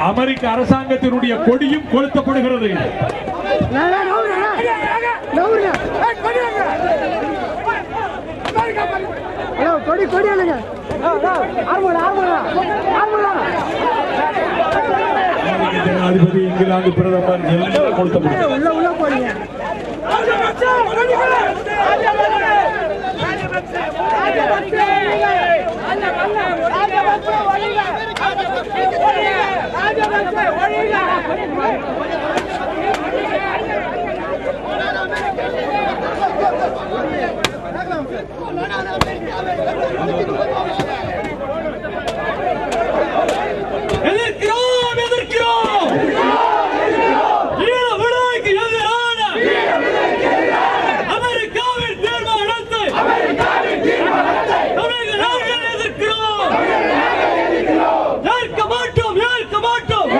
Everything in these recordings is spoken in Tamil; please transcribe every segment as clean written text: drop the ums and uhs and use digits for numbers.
அமெரிக்க அரசாங்கத்தினுடைய கொடியும் கொளுத்தப்படுகிறது. ஜனாதிபதி, இங்கிலாந்து பிரதமர் எல்லாம் கொளுத்தப்படுகிறது. எதிர்க்கிறோம், எதிர்க்கிறோம். ஈழ விடுதலைக்கு எதிரான அமெரிக்காவின் தீர்மானத்தை தமிழக நாங்கள் எதிர்க்கிறோம். ஏற்க மாட்டோம், ஏற்க மாட்டோம்.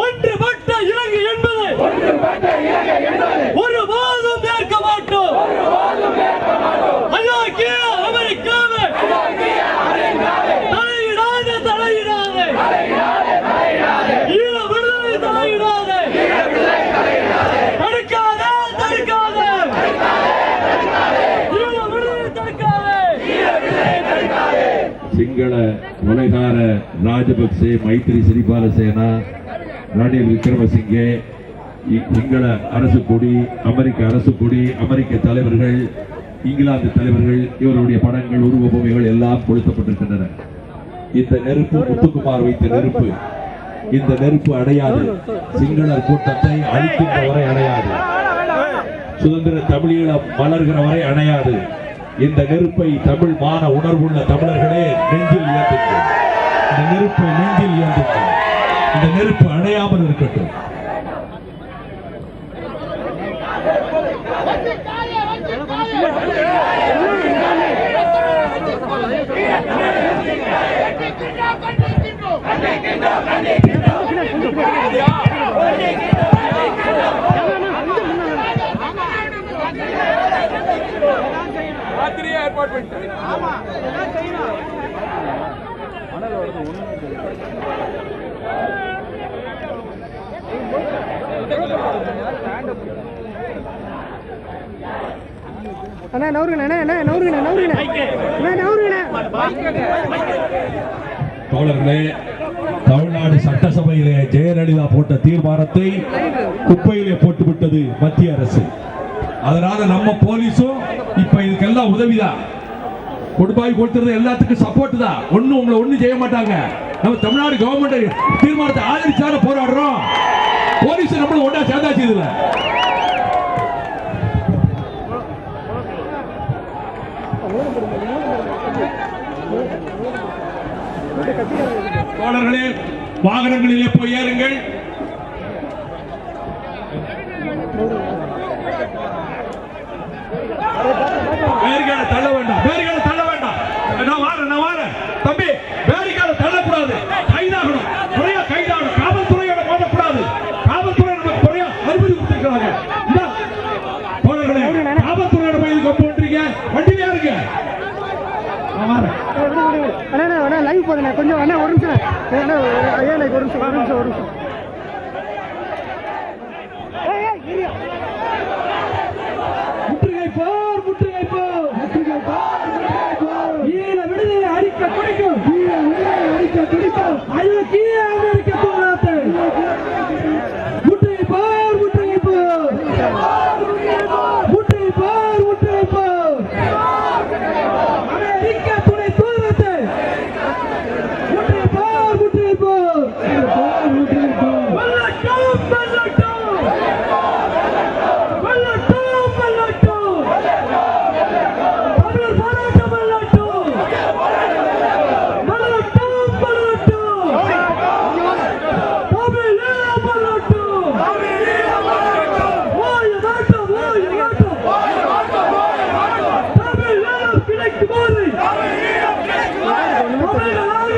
ஒன்றுபட்ட இலங்கை என்பதை ஒருபோதும் ஏற்க மாட்டோம். ஐயாக்கிய அமெரிக்காவை தலையிடாதே, தலையிடாதே. ஈழ விடுதலை தலையிடாதே. தடுக்காதே, தடுக்காதே. ஈழ விடுதலை தடுக்காதே. சிங்கள கொலைகார ராஜபக்சே, மைத்ரி சிறிபால சேனா, ரணில் விக்ரமசிங்கே, சிங்கள அரசு கொடி, அமெரிக்க அரசு கொடி, அமெரிக்க தலைவர்கள், இங்கிலாந்து தலைவர்கள், இவருடைய படங்கள், உருவ பொம்மைகள் எல்லாம் கொளுத்தப்பட்டிருக்கின்றன. இந்த நெருப்பு முத்துக்குமார் வைத்த நெருப்பு. இந்த நெருப்பு அடையாது. சிங்களர் கூட்டத்தை அழிக்கின்ற வரை அடையாது. சுதந்திர தமிழீழம் மலர்கிற வரை அணையாது. இந்த நெருப்பை தமிழ் மான உணர்வுள்ள தமிழர்களே நெஞ்சில் ஏந்துங்கள். இந்த நெருப்பை நெஞ்சில் ஏந்துங்கள். இந்த நெருப்பு அணையாமல் இருக்கட்டும். தோழர்களே, தமிழ்நாடு சட்டசபையிலே ஜெயலலிதா போட்ட தீர்மானத்தை குப்பையிலே போட்டுவிட்டது மத்திய அரசு. அதனால நம்ம போலீஸும் இப்ப இதுக்கெல்லாம் உதவிதான். கொடுப்பாய் கொடுத்துறது எல்லாத்துக்கும் சப்போர்ட் தான். ஒண்ணும் உங்களை ஒண்ணும் செய்ய மாட்டாங்க. நம்ம தமிழ்நாடு கவர்மெண்ட் தீர்மானத்தை ஆதரிச்சான போராடுறோம். போலீஸ் நம்மளும் ஒன்றா சேர்ந்தாச்சு. இதுல தோழர்களே, வாகனங்களிலே போய் ஏறுங்கள். பேரிகால தள்ள வேண்டாம், பேரிகால தள்ள வேண்டாம். நான் வாரேன் தம்பி. பேரிகால தள்ளக்கூடாது, கைதாகணும், முறையா கைதாகணும். காவல்துறையோட மோதக்கூடாது. காவல்துறை நமக்கு முறையா அனுமதி கொடுத்திருக்கிறாங்க. தோழர்களே, காவல்துறையோட போய் இதுக்கு போன்றீங்க. வண்டியில ஏறுங்க. நான் வாரேன். லைவ் போதுண்ணே, கொஞ்சம் அண்ணா ஒரு நிமிஷம். ஐயா ஒரு நிமிஷம், ஒரு நிமிஷம், ஒரு நிமிஷம். முற்றுகை போர், முற்றுகை போர், முற்றுகை போர். ஈழ விடுதலை அடிக்க துடிக்கும், ஈழ விடுதலை அடிக்க துடிக்கும். ஐக்கிய அமெரிக்க போராட்டத்தை முற்றுகை போர், முற்றுகை போர், முற்றுகை போர், முற்றுகை போர். அமெரிக்க துணை தூதரத்தை முற்றுகை போர், முற்றுகை போர், முற்றுகை போர். வெள்ளட்டும், வெள்ளட்டும், வெள்ளட்டும், வெள்ளட்டும். தமிழர் போராட்டம் வெள்ளட்டும், வெள்ளட்டும், வெள்ளட்டும். தமிழீழம் வெள்ளட்டும், ஓய நாட்டம், ஓய நாட்டம். தமிழீழம் கிடைக்கும் போது தமிழர்களாக